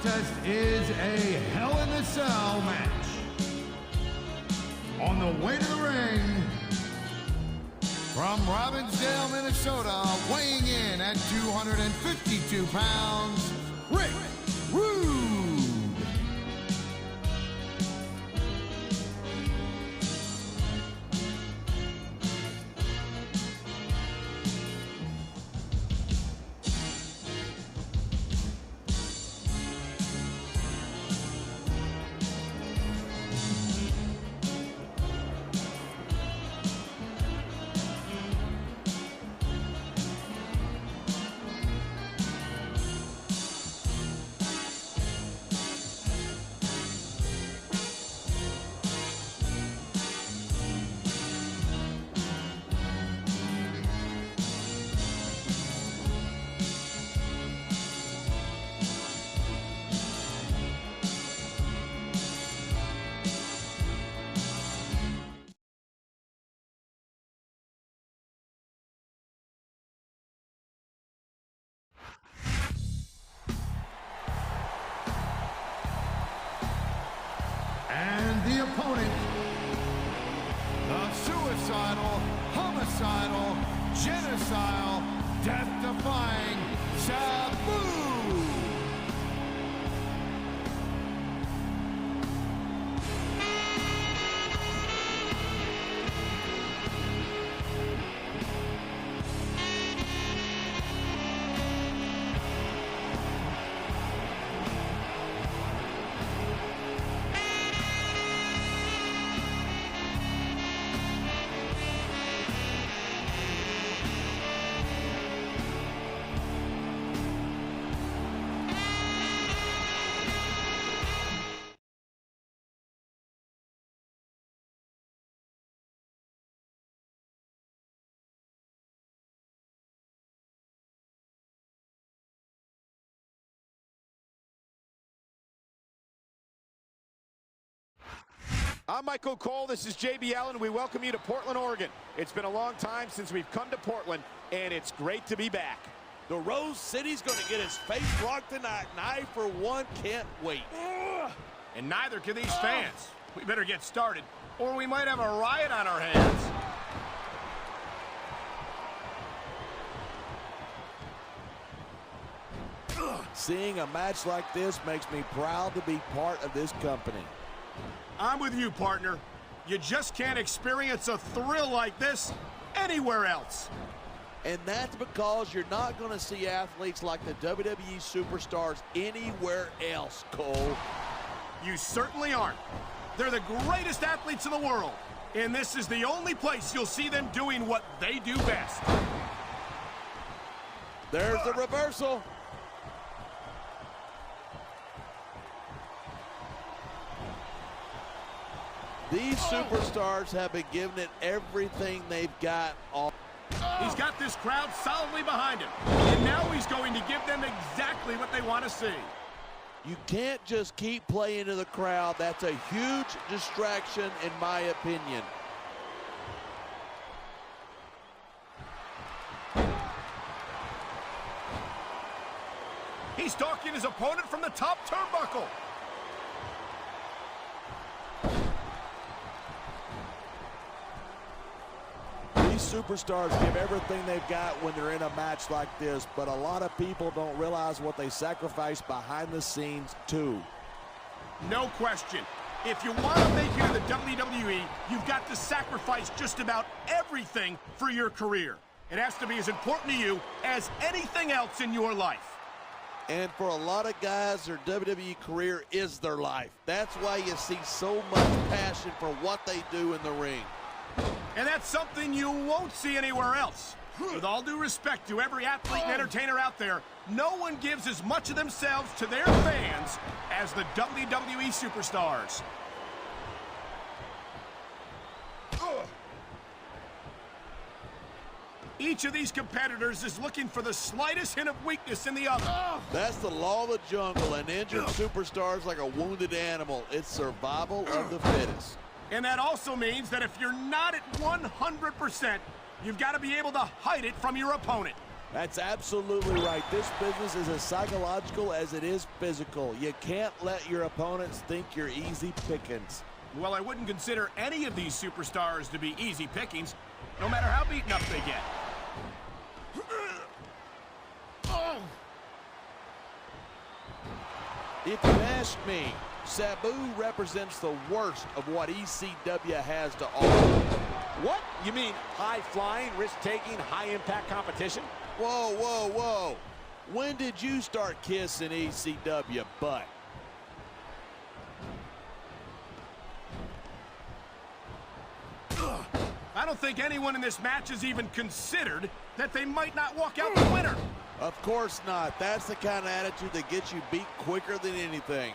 contest is a Hell in a Cell match. On the way to the ring, from Robbinsdale, Minnesota, weighing in at 252 pounds, Rick Rude. And the opponent, the suicidal, homicidal, genocidal, death-defying Sabu. I'm Michael Cole, this is JB Allen, we welcome you to Portland, Oregon. It's been a long time since we've come to Portland, and it's great to be back. The Rose City's going to get his face rocked tonight, and I, for one, can't wait. And neither can these fans. We better get started, or we might have a riot on our hands. Seeing a match like this makes me proud to be part of this company. I'm with you, partner. You just can't experience a thrill like this anywhere else. And that's because you're not going to see athletes like the WWE superstars anywhere else, Cole. You certainly aren't. They're the greatest athletes in the world, and this is the only place you'll see them doing what they do best. There's the reversal. These superstars have been giving it everything they've got. He's got this crowd solidly behind him, and now he's going to give them exactly what they want to see. You can't just keep playing to the crowd. That's a huge distraction, in my opinion. He's stalking his opponent from the top turnbuckle. Superstars give everything they've got when they're in a match like this, but a lot of people don't realize what they sacrifice behind the scenes too. No question. If you want to make it in the WWE, you've got to sacrifice just about everything for your career. It has to be as important to you as anything else in your life. And for a lot of guys, their WWE career is their life. That's why you see so much passion for what they do in the ring. And that's something you won't see anywhere else. With all due respect to every athlete and entertainer out there, no one gives as much of themselves to their fans as the WWE superstars. Each of these competitors is looking for the slightest hint of weakness in the other. That's the law of the jungle, and injured superstars like a wounded animal. It's survival of the fittest. And that also means that if you're not at 100%, you've got to be able to hide it from your opponent. That's absolutely right. This business is as psychological as it is physical. You can't let your opponents think you're easy pickings. Well, I wouldn't consider any of these superstars to be easy pickings, no matter how beaten up they get. If you ask me, Sabu represents the worst of what ECW has to offer. What? You mean high-flying, risk-taking, high-impact competition? Whoa, whoa, whoa. When did you start kissing ECW butt? I don't think anyone in this match has even considered that they might not walk out the winner. Of course not. That's the kind of attitude that gets you beat quicker than anything.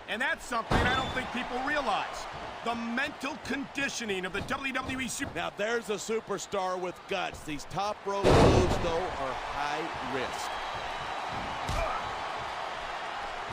And that's something I don't think people realize. The mental conditioning of the WWE Super... Now there's a superstar with guts. These top rope moves, though, are high risk.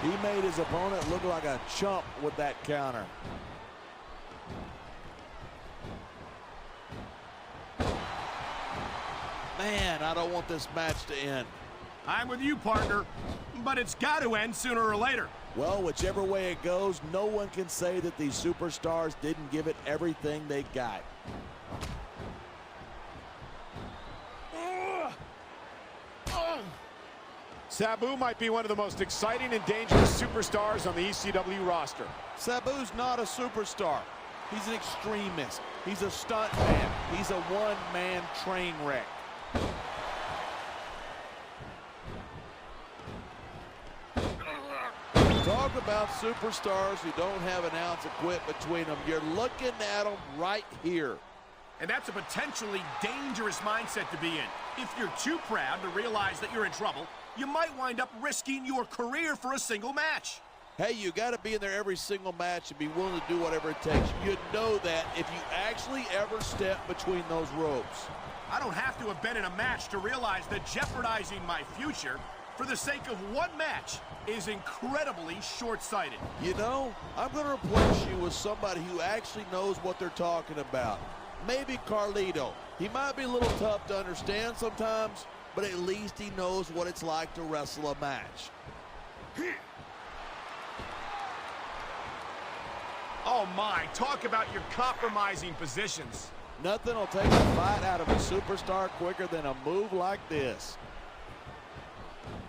He made his opponent look like a chump with that counter. Man, I don't want this match to end. I'm with you, partner, but it's got to end sooner or later. Well, whichever way it goes, no one can say that these superstars didn't give it everything they got. Sabu might be one of the most exciting and dangerous superstars on the ECW roster. Sabu's not a superstar. He's an extremist. He's a stunt man. He's a one-man train wreck. Talk about superstars who don't have an ounce of quit between them. You're looking at them right here. And that's a potentially dangerous mindset to be in. If you're too proud to realize that you're in trouble, you might wind up risking your career for a single match. Hey, you got to be in there every single match and be willing to do whatever it takes. You know that if you actually ever step between those ropes. I don't have to have been in a match to realize that jeopardizing my future for the sake of one match is incredibly short-sighted. You know, I'm going to replace you with somebody who actually knows what they're talking about. Maybe Carlito. He might be a little tough to understand sometimes, but at least he knows what it's like to wrestle a match. Oh my, talk about your compromising positions. Nothing will take a fight out of a superstar quicker than a move like this.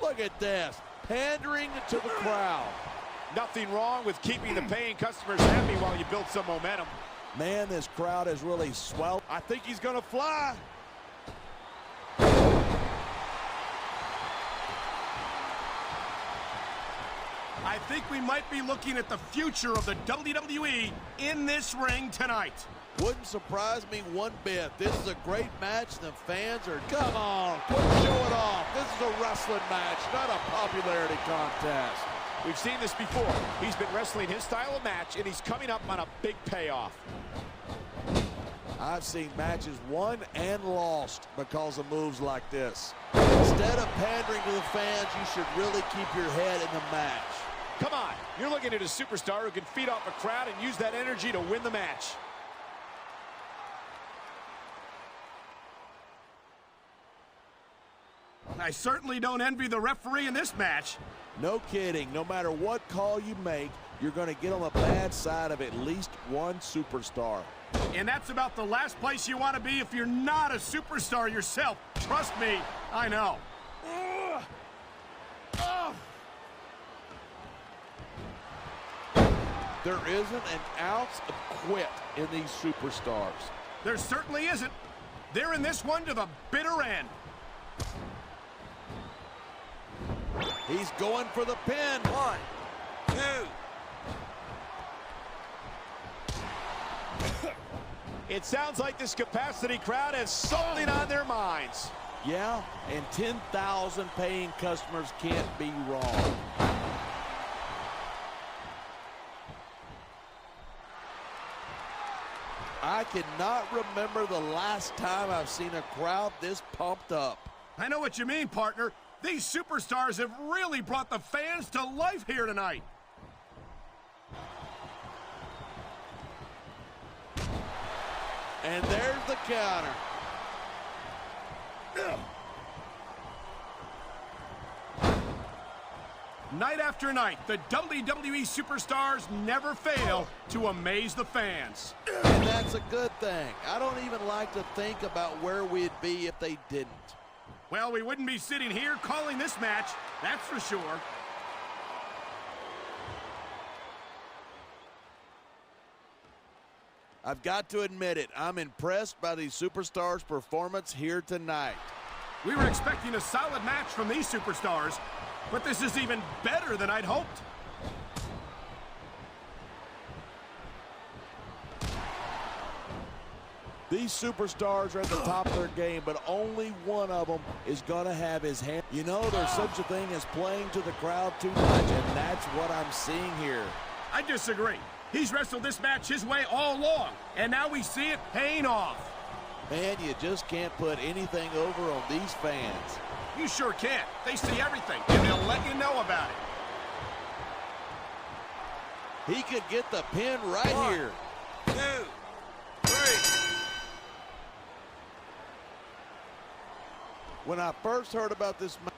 Look at this, pandering to the crowd. Nothing wrong with keeping the paying customers happy while you build some momentum. Man, this crowd has really swelled. I think he's gonna fly. I think we might be looking at the future of the WWE in this ring tonight. Wouldn't surprise me one bit. This is a great match. The fans are, come on, quit showing off. This is a wrestling match, not a popularity contest. We've seen this before. He's been wrestling his style of match, and he's coming up on a big payoff. I've seen matches won and lost because of moves like this. Instead of pandering to the fans, you should really keep your head in the match. Come on, you're looking at a superstar who can feed off a crowd and use that energy to win the match. I certainly don't envy the referee in this match. No kidding. No matter what call you make, you're going to get on the bad side of at least one superstar. And that's about the last place you want to be if you're not a superstar yourself. Trust me, I know. There isn't an ounce of quit in these superstars. There certainly isn't. They're in this one to the bitter end. He's going for the pin. 1, 2. It sounds like this capacity crowd has something on their minds. Yeah, and 10,000 paying customers can't be wrong. I cannot remember the last time I've seen a crowd this pumped up. I know what you mean, partner. These superstars have really brought the fans to life here tonight. And there's the counter. Night after night, the WWE superstars never fail to amaze the fans. And that's a good thing. I don't even like to think about where we'd be if they didn't. Well, we wouldn't be sitting here calling this match, that's for sure. I've got to admit it, I'm impressed by these superstars' performance here tonight. We were expecting a solid match from these superstars, but this is even better than I'd hoped. These superstars are at the top of their game, but only one of them is going to have his hand. You know, there's such a thing as playing to the crowd too much, and that's what I'm seeing here. I disagree. He's wrestled this match his way all along, and now we see it paying off. Man, you just can't put anything over on these fans. You sure can't. They see everything, and they'll let you know about it. He could get the pin right here. 2, 3. When I first heard about this match,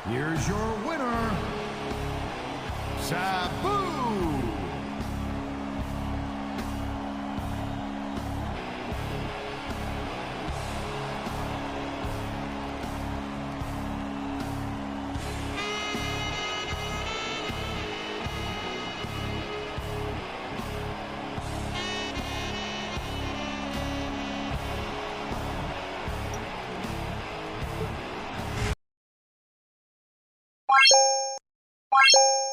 Here's your winner, Sabu. What?